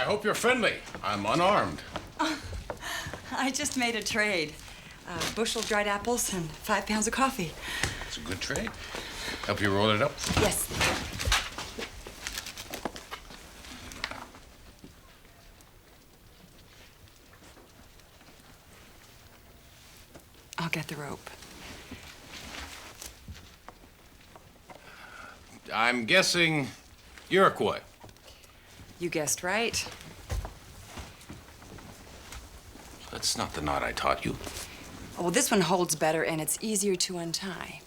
hope you're friendly. I'm unarmed. I just made a trade. A bushel of dried apples and 5 pounds of coffee. It's a good trade. Help you roll it up? Yes. I'll get the rope. I'm guessing Iroquois. You guessed right. That's not the knot I taught you. Oh, well, this one holds better and it's easier to untie.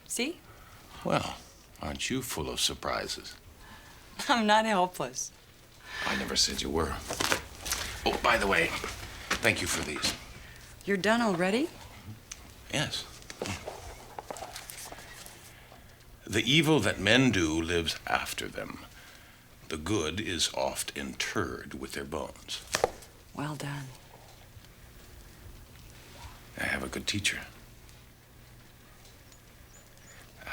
See? Well, aren't you full of surprises? I'm not helpless. I never said you were. Oh, by the way, thank you for these. You're done already? Yes. The evil that men do lives after them. The good is oft interred with their bones. Well done. I have a good teacher.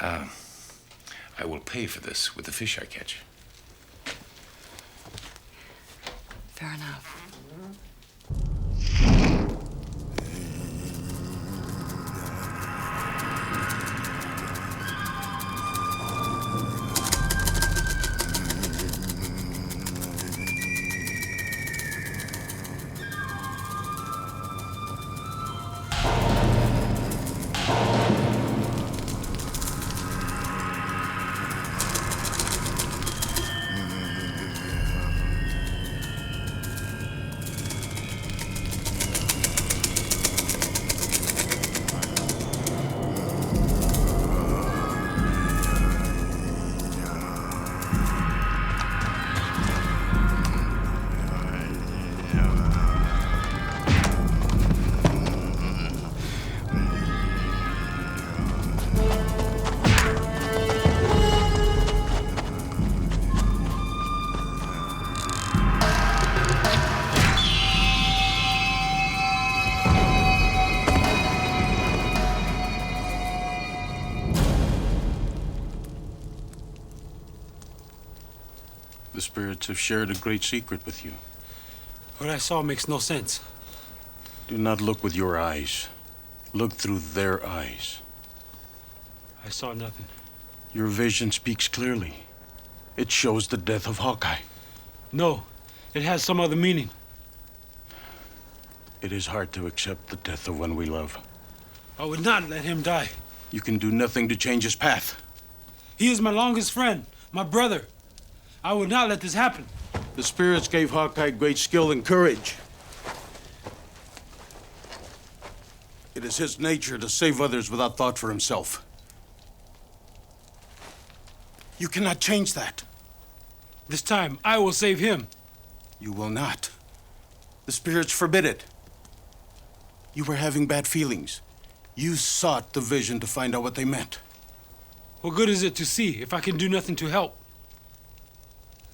I will pay for this with the fish I catch. Fair enough. The spirits have shared a great secret with you. What I saw makes no sense. Do not look with your eyes. Look through their eyes. I saw nothing. Your vision speaks clearly. It shows the death of Hawkeye. No, it has some other meaning. It is hard to accept the death of one we love. I would not let him die. You can do nothing to change his path. He is my longest friend, my brother. I would not let this happen. The spirits gave Hawkeye great skill and courage. It is his nature to save others without thought for himself. You cannot change that. This time, I will save him. You will not. The spirits forbid it. You were having bad feelings. You sought the vision to find out what they meant. What good is it to see if I can do nothing to help?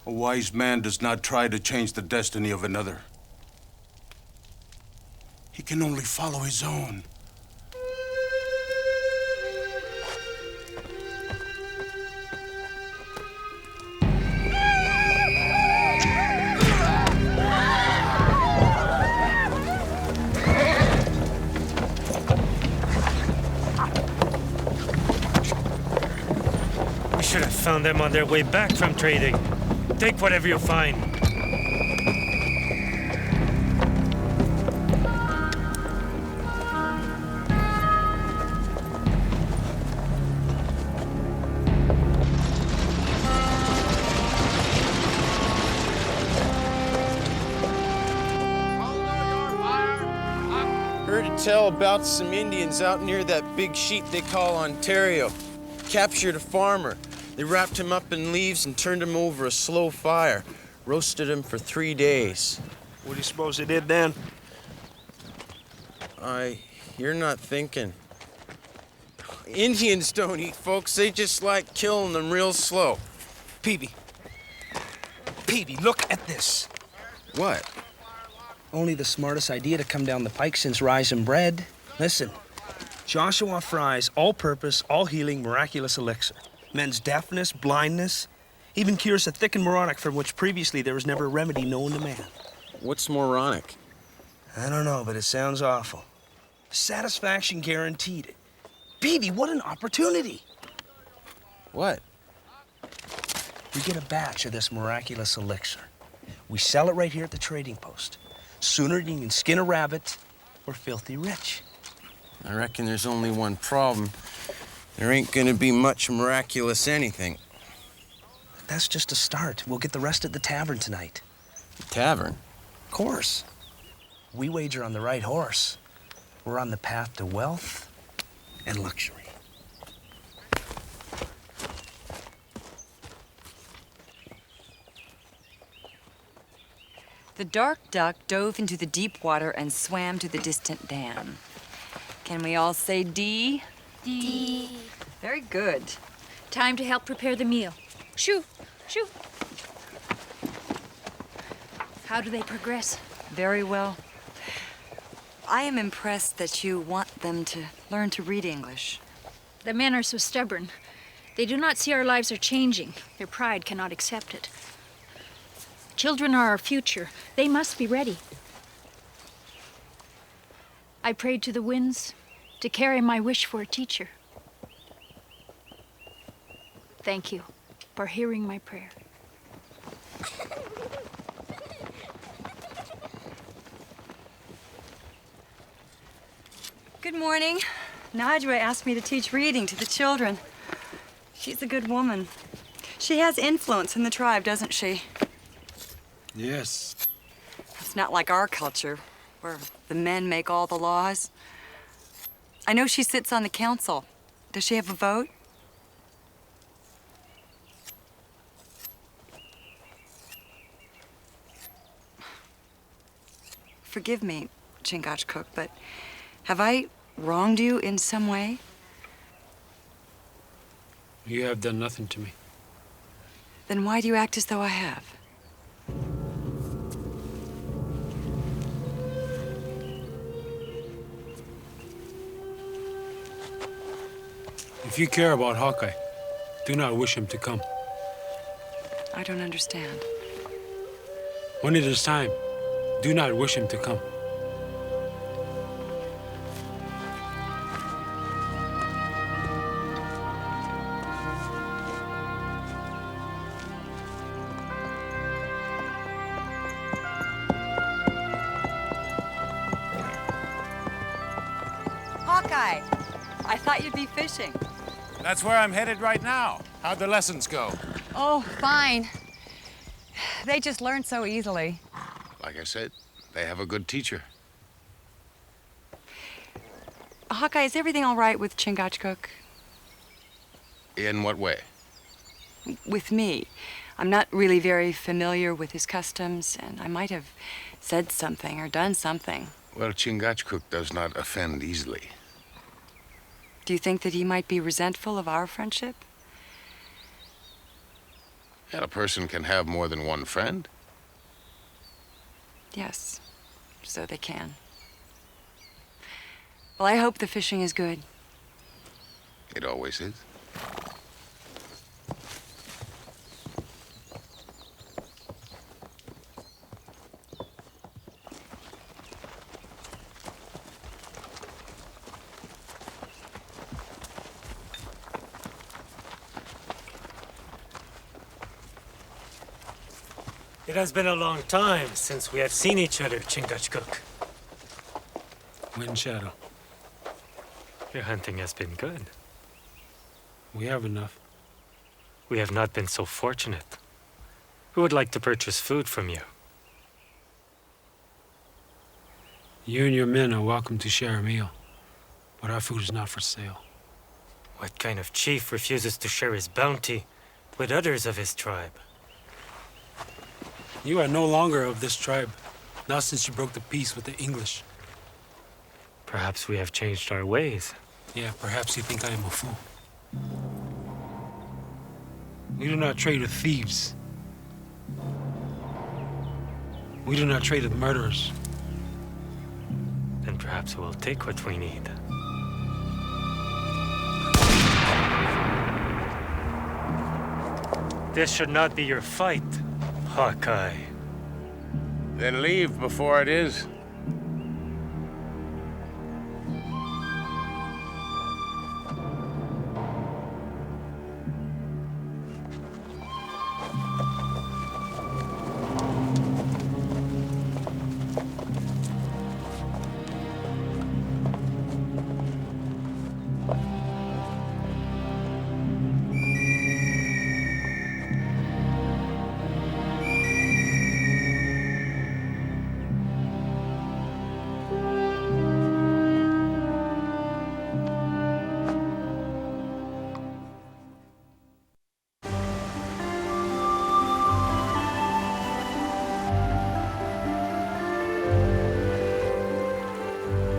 A wise man does not try to change the destiny of another. He can only follow his own. We should have found them on their way back from trading. Take whatever you find. Heard a tell about some Indians out near that big sheet they call Ontario. Captured a farmer. They wrapped him up in leaves and turned him over a slow fire. Roasted him for 3 days. What do you suppose they did then? You're not thinking. Indians don't eat folks. They just like killing them real slow. Peavy. Peavy, look at this. What? Only the smartest idea to come down the pike since rising bread. Listen, Joshua Fry's all-purpose, all-healing, miraculous elixir. Men's deafness, blindness, Even cures a thickened moronic from which previously there was never a remedy known to man. What's moronic? I don't know, but it sounds awful. Satisfaction guaranteed. Baby, what an opportunity! What? We get a batch of this miraculous elixir. We sell it right here at the trading post. Sooner than you can skin a rabbit, we're filthy rich. I reckon there's only one problem. There ain't gonna be much miraculous anything. That's just a start. We'll get the rest at the tavern tonight. The tavern? Of course. We wager on the right horse. We're on the path to wealth and luxury. The dark duck dove into the deep water and swam to the distant dam. Can we all say D? D. Very good. Time to help prepare the meal. Shoo, shoo. How do they progress? Very well. I am impressed that you want them to learn to read English. The men are so stubborn. They do not see our lives are changing. Their pride cannot accept it. Children are our future. They must be ready. I prayed to the winds to carry my wish for a teacher. Thank you for hearing my prayer. Good morning. Najwa asked me to teach reading to the children. She's a good woman. She has influence in the tribe, doesn't she? Yes. It's not like our culture, where the men make all the laws. I know she sits on the council. Does she have a vote? Forgive me, Chingachgook, but have I wronged you in some way? You have done nothing to me. Then why do you act as though I have? If you care about Hawkeye, do not wish him to come. I don't understand. When it is time, do not wish him to come. Hawkeye, I thought you'd be fishing. That's where I'm headed right now. How'd the lessons go? Oh, fine. They just learn so easily. Like I said, they have a good teacher. Hawkeye, is everything all right with Chingachgook? In what way? With me. I'm not really very familiar with his customs, and I might have said something or done something. Well, Chingachgook does not offend easily. Do you think that he might be resentful of our friendship? And a person can have more than one friend. Yes, so they can. Well, I hope the fishing is good. It always is. It has been a long time since we have seen each other, Chingachgook. Wind Shadow. Your hunting has been good. We have enough. We have not been so fortunate. We would like to purchase food from you. You and your men are welcome to share a meal, but our food is not for sale. What kind of chief refuses to share his bounty with others of his tribe? You are no longer of this tribe, not since you broke the peace with the English. Perhaps we have changed our ways. Yeah, perhaps you think I am a fool. We do not trade with thieves. We do not trade with murderers. Then perhaps we'll take what we need. This should not be your fight, Hawkeye. Then leave before it is.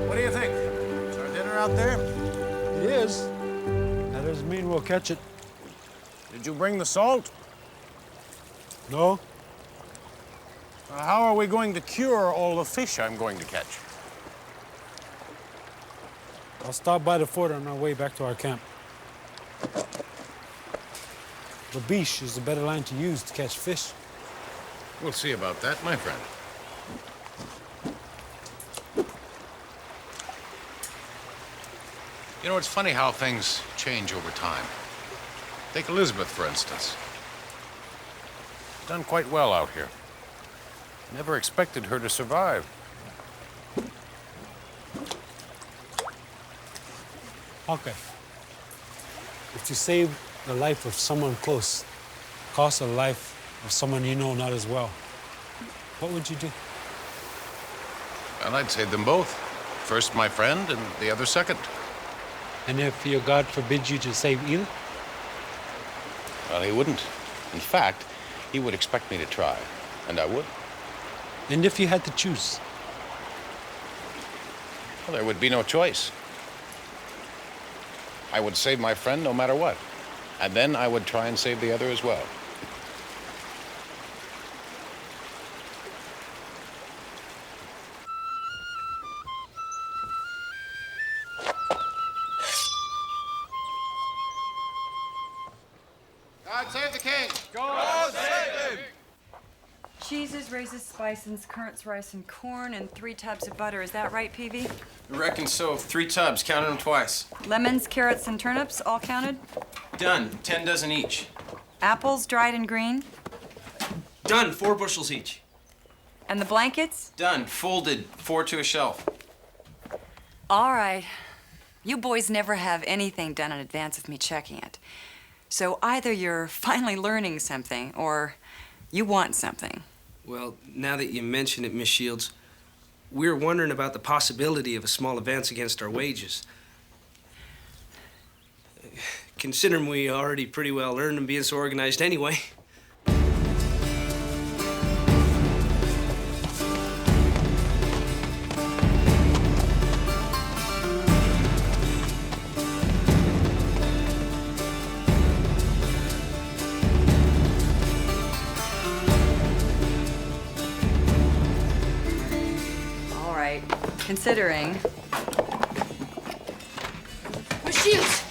What do you think? Is our dinner out there? It is. That doesn't mean we'll catch it. Did you bring the salt? No? How are we going to cure all the fish I'm going to catch? I'll stop by the fort on our way back to our camp. The beach is the better line to use to catch fish. We'll see about that, my friend. You know, it's funny how things change over time. Take Elizabeth, for instance. Done quite well out here. Never expected her to survive. Okay. If you save the life of someone close, cost the life of someone you know not as well, what would you do? Well, I'd save them both. First my friend, and the other second. And if your God forbids you to save either? Well, he wouldn't. In fact, he would expect me to try, and I would. And if you had to choose? Well, there would be no choice. I would save my friend no matter what. And then I would try and save the other as well. God save the king! God save him! Cheeses, raisins, spices, currants, rice, and corn, and 3 tubs of butter. Is that right, Peavy? I reckon so. 3 tubs. Counted them twice. Lemons, carrots, and turnips, all counted? Done. 10 dozen each. Apples, dried and green? Done. 4 bushels each. And the blankets? Done. Folded. 4 to a shelf. All right. You boys never have anything done in advance of me checking it. So either you're finally learning something, or you want something. Well, now that you mention it, Miss Shields, we're wondering about the possibility of a small advance against our wages. Considering we already pretty well earned them being so organized anyway. Considering. Miss Shields,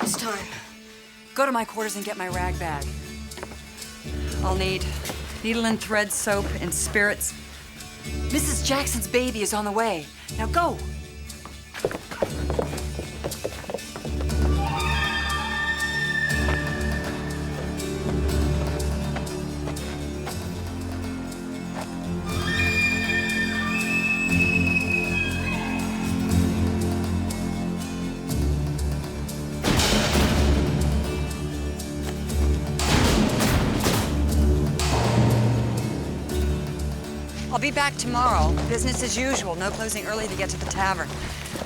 it's time. Go to my quarters and get my rag bag. I'll need needle and thread, soap, and spirits. Mrs. Jackson's baby is on the way. Now go. I'll be back tomorrow. Business as usual. No closing early to get to the tavern.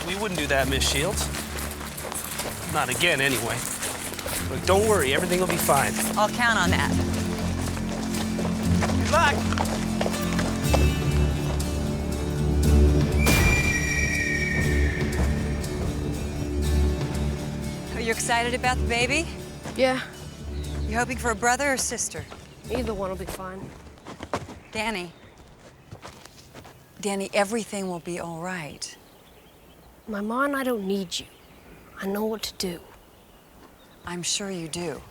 We wouldn't do that, Miss Shields. Not again, anyway. But don't worry, everything will be fine. I'll count on that. Good luck! Are you excited about the baby? Yeah, You hoping for a brother or sister? either one will be fine. Danny. Danny, everything will be all right. My Ma and I don't need you. I know what to do. I'm sure you do.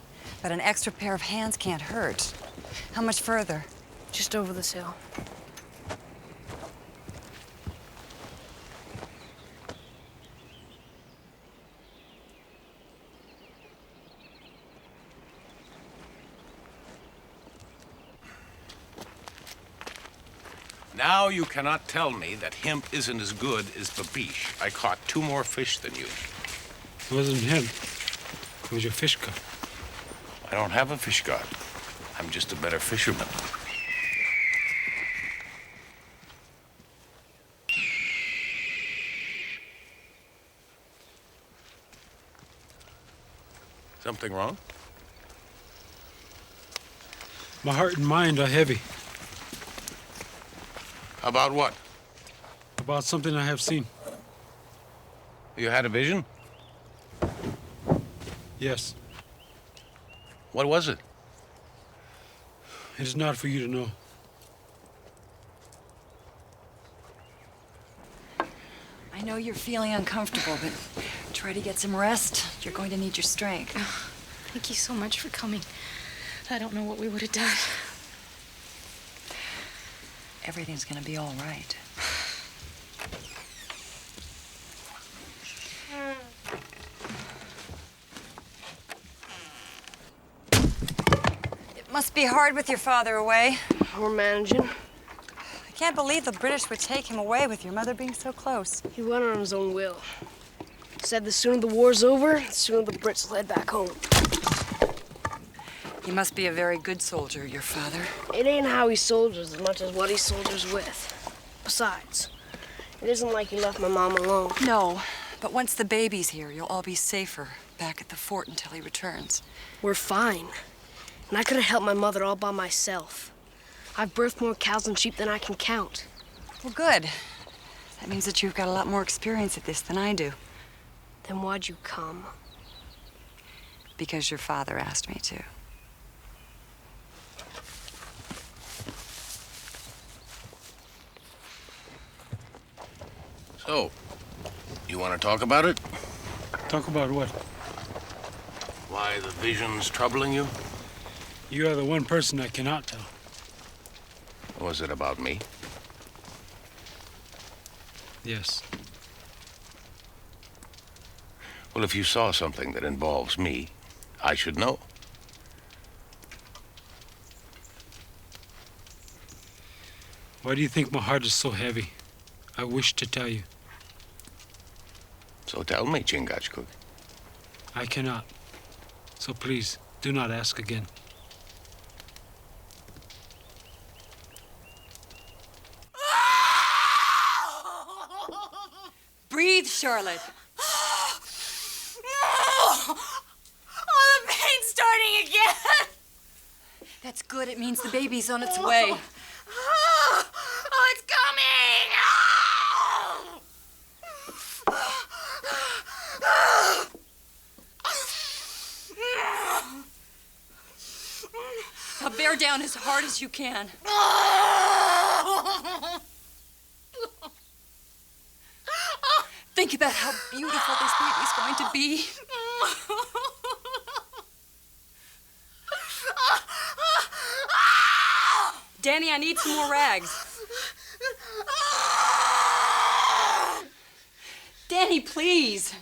But an extra pair of hands can't hurt. How much further? Just over this hill. Now you cannot tell me that hemp isn't as good as babiche. I caught 2 more fish than you. It wasn't him. It was your fish god. I don't have a fish god. I'm just a better fisherman. Something wrong? My heart and mind are heavy About what? about something I have seen. You had a vision? Yes. What was it? It is not for you to know. I know you're feeling uncomfortable, but try to get some rest. You're going to need your strength. Thank you so much for coming. I don't know what we would have done. Everything's gonna be all right. It must be hard with your father away. We're managing. I can't believe the British would take him away with your mother being so close. He went on his own will. Said the sooner the war's over, the sooner the Brits will head back home. He must be a very good soldier, your father. It ain't how he soldiers as much as what he soldiers with. Besides, it isn't like he left my mom alone. No, but once the baby's here, you'll all be safer back at the fort until he returns. We're fine. And I could have helped my mother all by myself. I've birthed more cows and sheep than I can count. Well, good. That means that you've got a lot more experience at this than I do. Then why'd you come? Because your father asked me to. So, you want to talk about it? Talk about what? Why the vision's troubling you? You are the one person I cannot tell. Was it about me? Yes. Well, if you saw something that involves me, I should know. Why do you think my heart is so heavy? I wish to tell you. So tell me, Chingachgook. I cannot. So please, do not ask again. Breathe, Charlotte. Oh, the pain's starting again. That's good. It means the baby's on its way. Oh, it's coming. Now bear down as hard as you can. Think about how beautiful this baby's going to be. Danny, I need some more rags. Danny, please.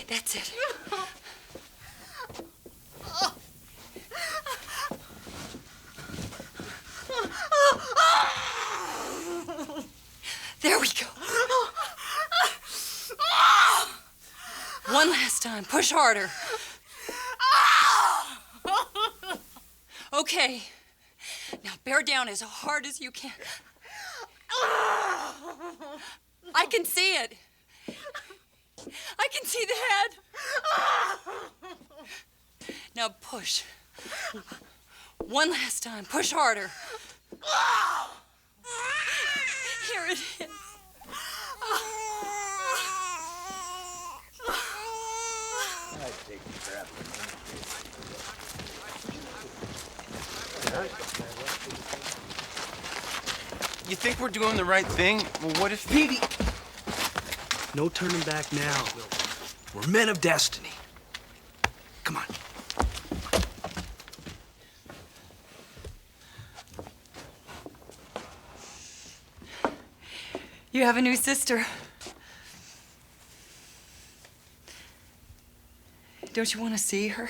That's it. There we go. One last time. Push harder. Okay. Now bear down as hard as you can. I can see it. I can see the head. Now push. One last time. Push harder. Here it is. You think we're doing the right thing? Well, what if... Petey! No turning back now. We're men of destiny. Come on. You have a new sister. Don't you want to see her?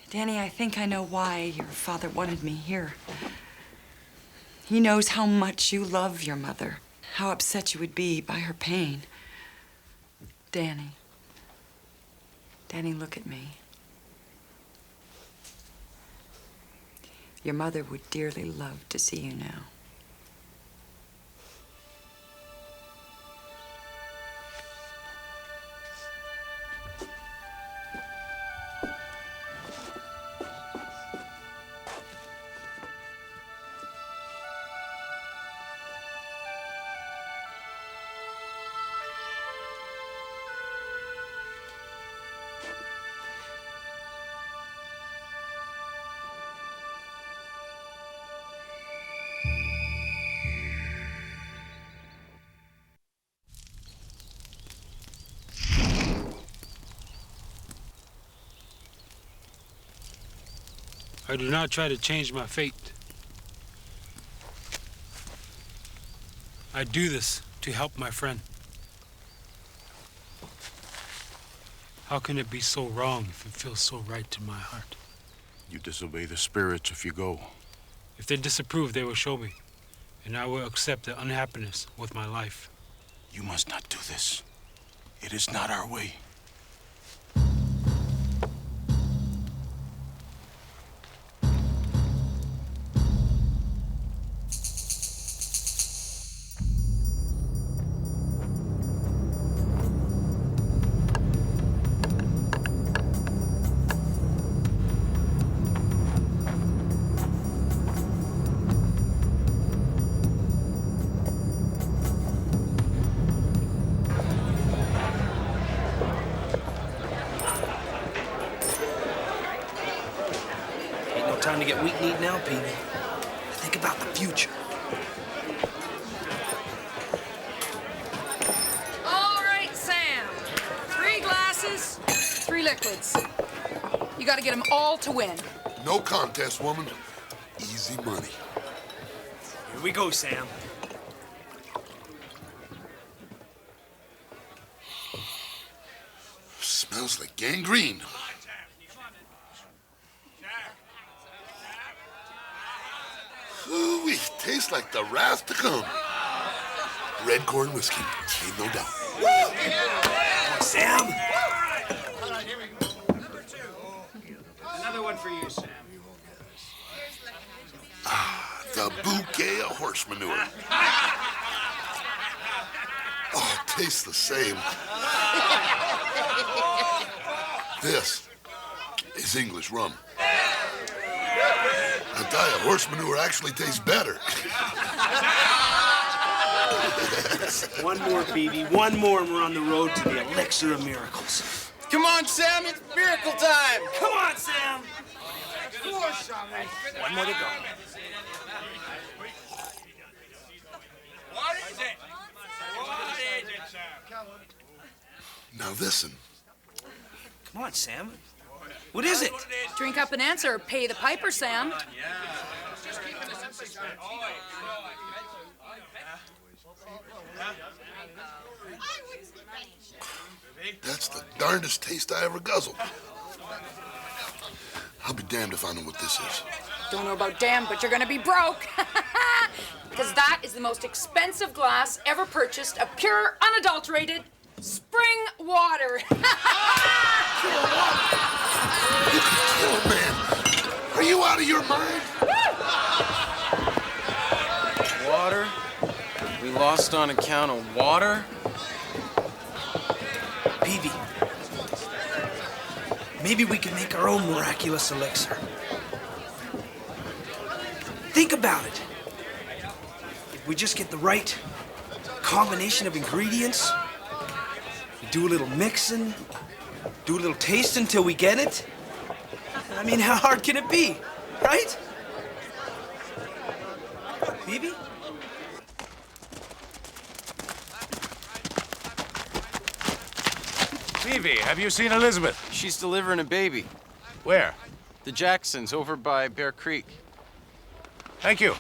Danny, I think I know why your father wanted me here. He knows how much you love your mother, how upset you would be by her pain. Danny. Danny, look at me. Your mother would dearly love to see you now. I do not try to change my fate. I do this to help my friend. How can it be so wrong if it feels so right to my heart? You disobey the spirits if you go. If they disapprove, they will show me, and I will accept the unhappiness with my life. You must not do this. It is not our way. Time to get weak-kneed now, Pete. Think about the future. All right, Sam. 3 glasses, 3 liquids. You gotta get them all to win. No contest, woman. Easy money. Here we go, Sam. Smells like gangrene. Ooh, it tastes like the wrath to come. Red corn whiskey, ain't no doubt. Woo! Sam! Another one for you, Sam. Ah, the bouquet of horse manure. Oh, it tastes the same. This is English rum. I tell you, horse manure actually tastes better. One more, baby. One more, and we're on the road to the elixir of miracles. Come on, Sam, it's miracle time. Come on, Sam. One more to go. What is it? What is it, Sam? Now listen. Come on, Sam. What is it? Drink up an answer or pay the piper, Sam. That's the darndest taste I ever guzzled. I'll be damned if I know what this is. Don't know about damn, but you're gonna be broke. Because that is the most expensive glass ever purchased of pure, unadulterated spring water. Oh, man. Are you out of your mind? Water? We lost on account of water? Peavy, maybe we can make our own miraculous elixir. Think about it. If we just get the right combination of ingredients, we do a little mixing, do a little tasting till we get it. I mean, how hard can it be, right? Phoebe? Phoebe, have you seen Elizabeth? She's delivering a baby. Where? The Jacksons over by Bear Creek. Thank you.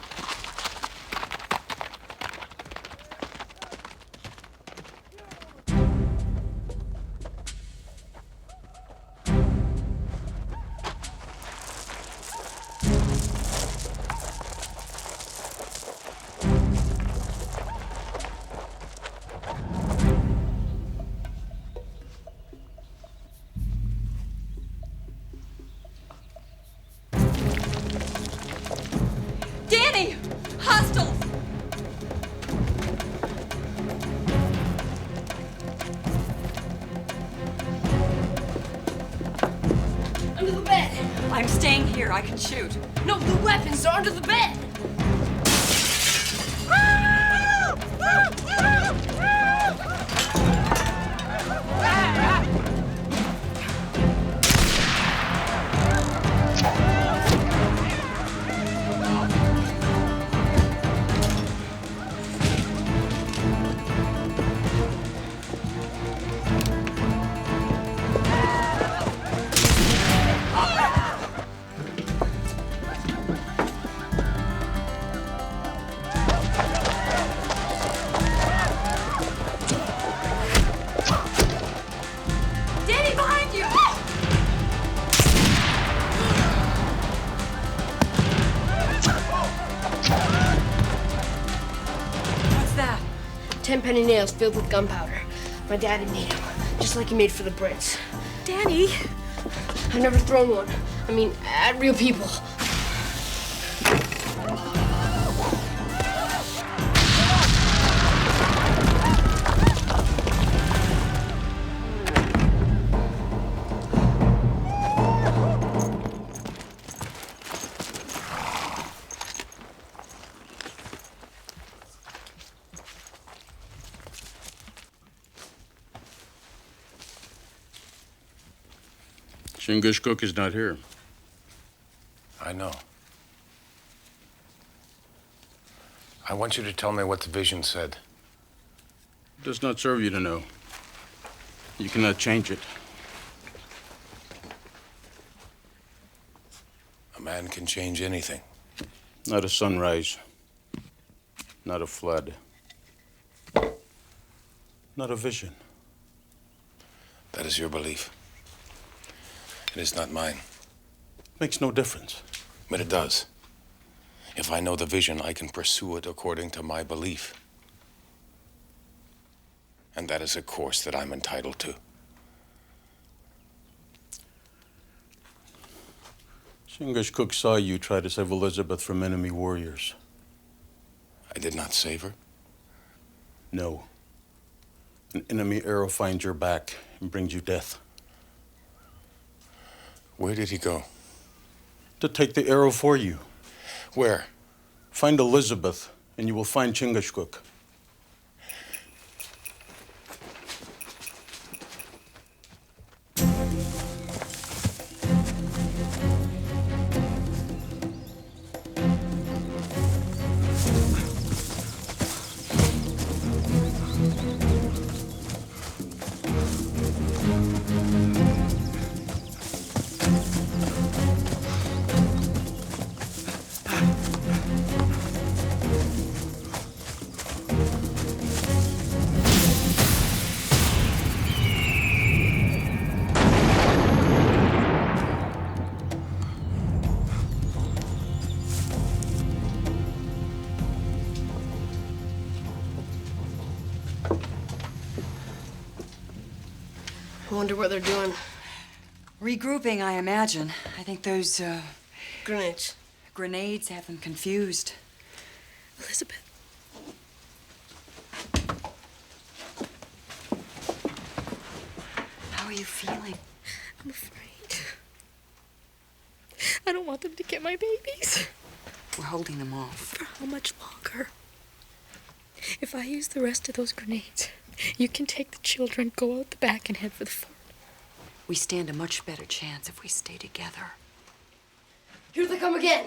Danny! Hostiles! Under the bed. I'm staying here. I can shoot. No, the weapons are under the bed. Danny, behind you! What's that? 10 penny nails filled with gunpowder. My daddy made them, just like he made for the Brits. Danny! I've never thrown one. I mean, at real people. Chingachgook is not here. I know. I want you to tell me what the vision said. It does not serve you to know. You cannot change it. A man can change anything. Not a sunrise. Not a flood. Not a vision. That is your belief. It is not mine. Makes no difference. But it does. If I know the vision, I can pursue it according to my belief. And that is a course that I'm entitled to. Chingachgook saw you try to save Elizabeth from enemy warriors. I did not save her. No. An enemy arrow finds your back and brings you death. Where did he go? To take the arrow for you. Where? Find Elizabeth, and you will find Chingachgook. I wonder what they're doing. Regrouping, I imagine. I think those, Grenades. grenades have them confused. Elizabeth. How are you feeling? I'm afraid. I don't want them to get my babies. We're holding them off. For how much longer? If I use the rest of those grenades, you can take the children, go out the back, and head for the fort. We stand a much better chance if we stay together. Here they come again.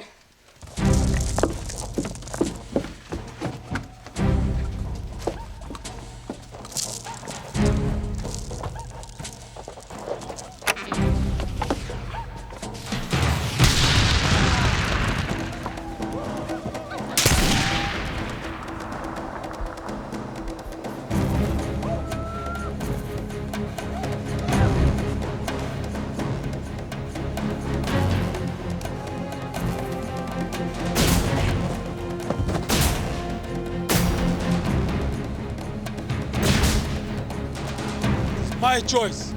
It's my choice.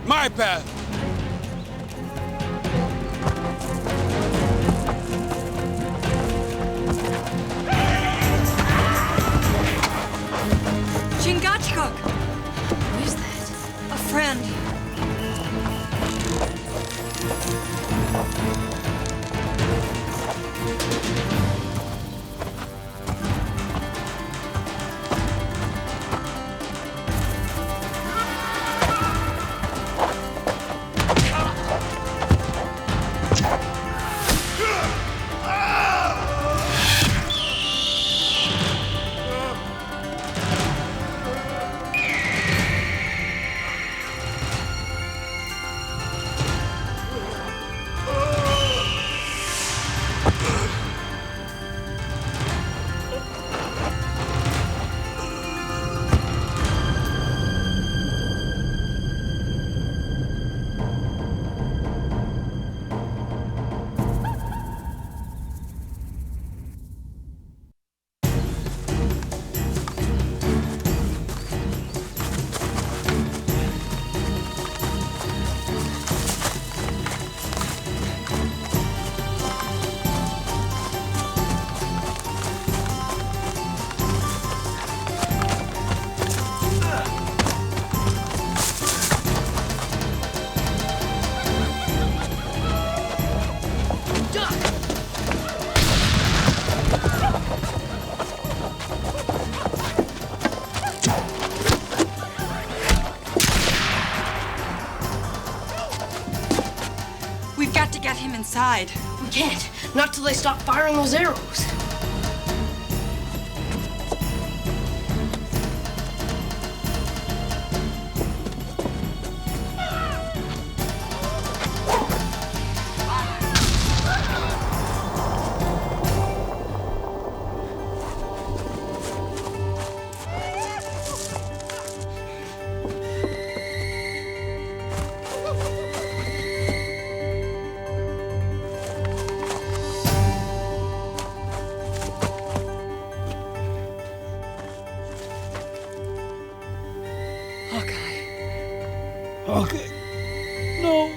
My path. Chingachgook! Who's that? A friend. We've got to get him inside. We can't. Not till they stop firing those arrows. Okay. No.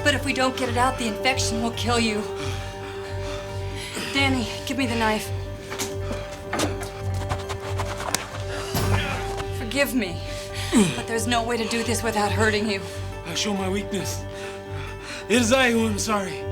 But if we don't get it out, the infection will kill you. Danny, give me the knife. Forgive me, but there's no way to do this without hurting you. I show my weakness. It is I who am sorry.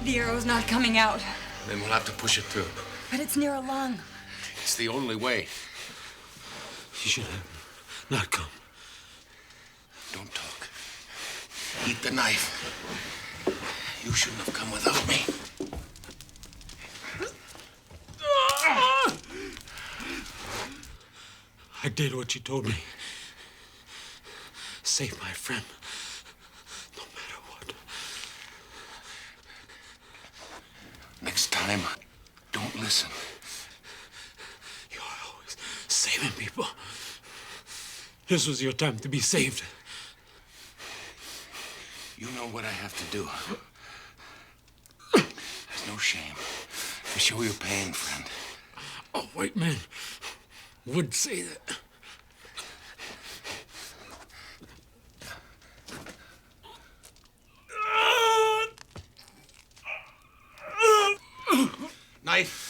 The arrow's not coming out. Then we'll have to push it through. But it's near a lung. It's the only way. You should have not come. Don't talk. Eat the knife. You shouldn't have come without me. I did what you told me. Save my friend, no matter what. Next time, don't listen. You're always saving people. This was your time to be saved. You know what I have to do. There's no shame to show your pain, friend. A white man would say that. Knife.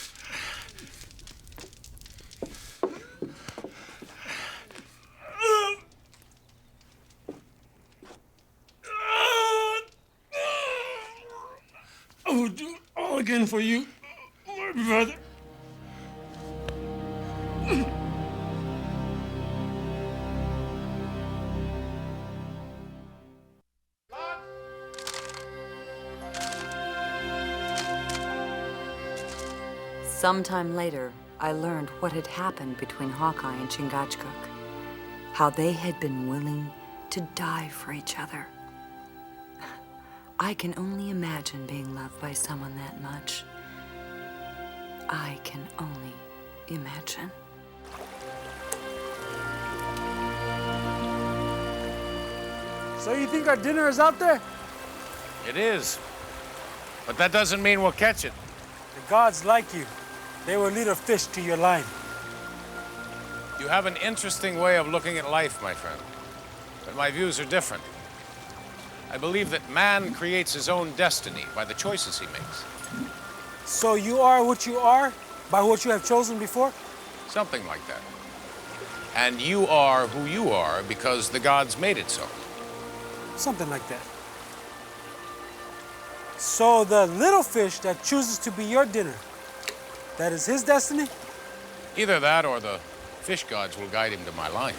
I will do it all again for you, my brother. Sometime later, I learned what had happened between Hawkeye and Chingachgook. How they had been willing to die for each other. I can only imagine being loved by someone that much. I can only imagine. So you think our dinner is out there? It is. But that doesn't mean we'll catch it. The gods like you. They will lead a fish to your line. You have an interesting way of looking at life, my friend. But my views are different. I believe that man creates his own destiny by the choices he makes. So you are what you are by what you have chosen before? Something like that. And you are who you are because the gods made it so. Something like that. So the little fish that chooses to be your dinner, that is his destiny? Either that or the fish gods will guide him to my line.